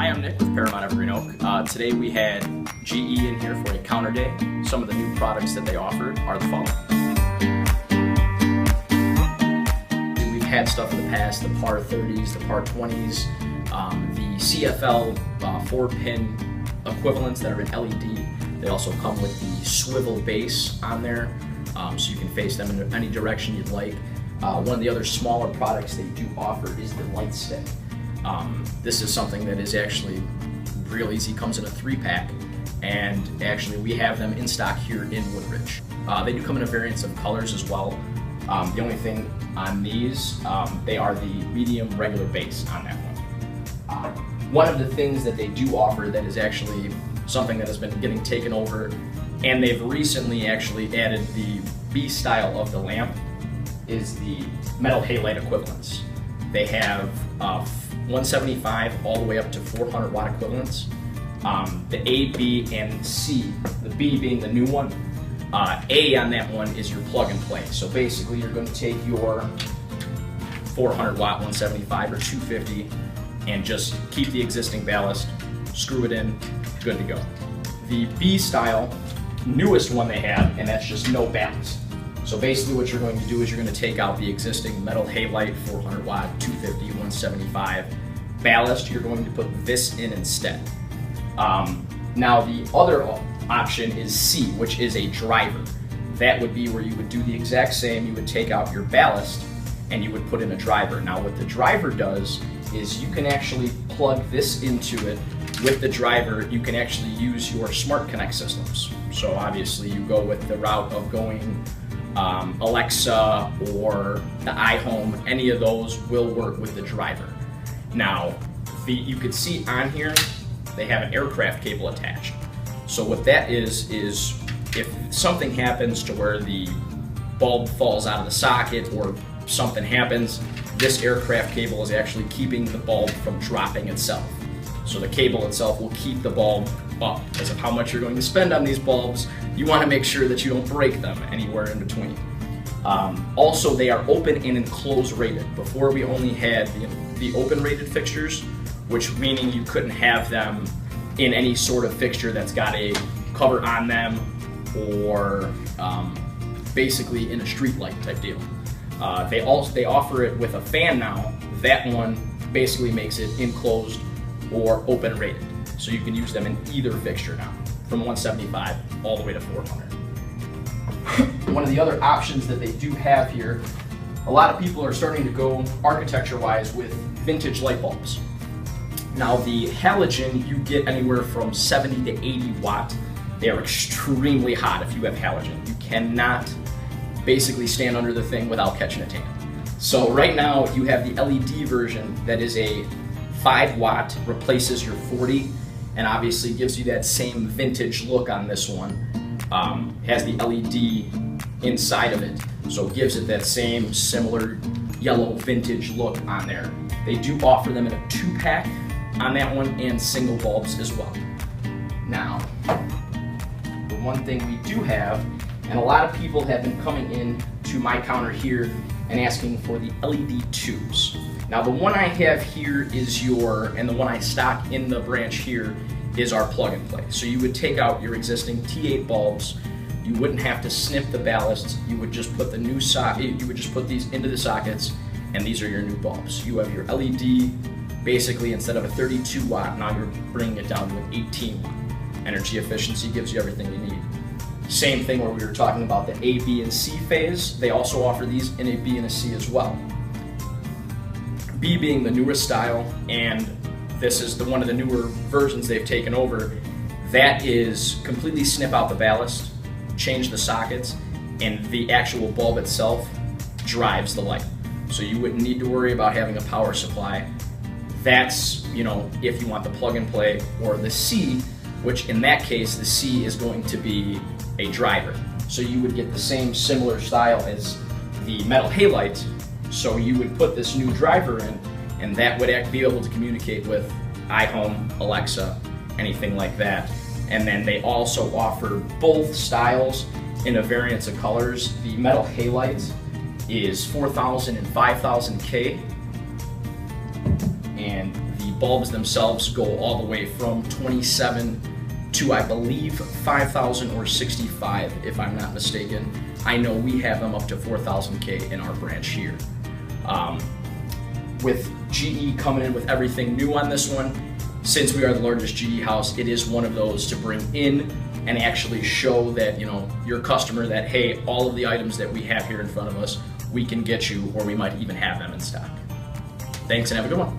Hi, I'm Nick with Paramont of Green Oak. Today we had GE in here for a counter day. Some of the new products that they offer are the following. We've had stuff in the past, the PAR 30s, the PAR 20s, the CFL 4-pin equivalents that are in LED. They also come with the swivel base on there, so you can face them in any direction you'd like. One of the other smaller products they do offer is the light stick. This is something that is actually real easy, comes in a 3-pack, and actually we have them in stock here in Woodridge. They do come in a variance of colors as well. The only thing on these, they are the medium regular base on that one. One of the things that they do offer that is actually something that has been getting taken over, and they've recently actually added the B style of the lamp, is the metal halide equivalents. They have 175 all the way up to 400 watt equivalents. The A, B, and C, the B being the new one. A on that one is your plug and play. So basically you're going to take your 400 watt 175 or 250 and just keep the existing ballast, screw it in, good to go. The B style, newest one they have, and that's just no ballast. So basically what you're going to do is you're going to take out the existing metal halide 400 watt, 250, 175 ballast. You're going to put this in instead. Now the other option is C, which is a driver. That would be where you would do the exact same. You would take out your ballast and you would put in a driver. Now what the driver does is you can actually plug this into it. With the driver, you can actually use your Smart Connect systems. So obviously you go with the route of going Alexa or the iHome. Any of those will work with the driver. Now, you could see on here, they have an aircraft cable attached. So what that is if something happens to where the bulb falls out of the socket or something happens, this aircraft cable is actually keeping the bulb from dropping itself. So the cable itself will keep the bulb up. Because of how much you're going to spend on these bulbs, you want to make sure that you don't break them anywhere in between. Also, they are open and enclosed rated. Before we only had the open rated fixtures, which meaning you couldn't have them in any sort of fixture that's got a cover on them or basically in a street light type deal. They offer it with a fan now. That one basically makes it enclosed or open rated. So you can use them in either fixture now, from 175 all the way to 400. One of the other options that they do have here, a lot of people are starting to go architecture-wise with vintage light bulbs. Now the halogen, you get anywhere from 70 to 80 watt. They are extremely hot if you have halogen. You cannot basically stand under the thing without catching a tan. So right now you have the LED version that is a 5 watt, replaces your 40, and obviously gives you that same vintage look on this one. Has the LED inside of it, so it gives it that same similar yellow vintage look on there. They do offer them in a 2-pack on that one and single bulbs as well. Now, the one thing we do have, and a lot of people have been coming in to my counter here and asking for the LED tubes. Now the one I have here is and the one I stock in the branch here is our plug and play. So you would take out your existing T8 bulbs, you wouldn't have to snip the ballasts, you would just put the new you would just put these into the sockets, and these are your new bulbs. You have your LED, basically instead of a 32 watt, now you're bringing it down to an 18 watt. Energy efficiency gives you everything you need. Same thing where we were talking about the A, B, and C phase, they also offer these in a B and a C as well. B being the newest style, and this is one of the newer versions they've taken over. That is completely snip out the ballast, change the sockets, and the actual bulb itself drives the light. So you wouldn't need to worry about having a power supply. That's, if you want the plug and play, or the C, which in that case, the C is going to be a driver. So you would get the same similar style as the metal halide. So you would put this new driver in, and that would be able to communicate with iHome, Alexa, anything like that. And then they also offer both styles in a variance of colors. The metal halide is 4000 and 5000 K, and the bulbs themselves go all the way from 27 to, I believe, 5,000 or 65, if I'm not mistaken. I know we have them up to 4,000K in our branch here. With GE coming in with everything new on this one, since we are the largest GE house, it is one of those to bring in and actually show that, you know, your customer that, hey, all of the items that we have here in front of us, we can get you, or we might even have them in stock. Thanks and have a good one.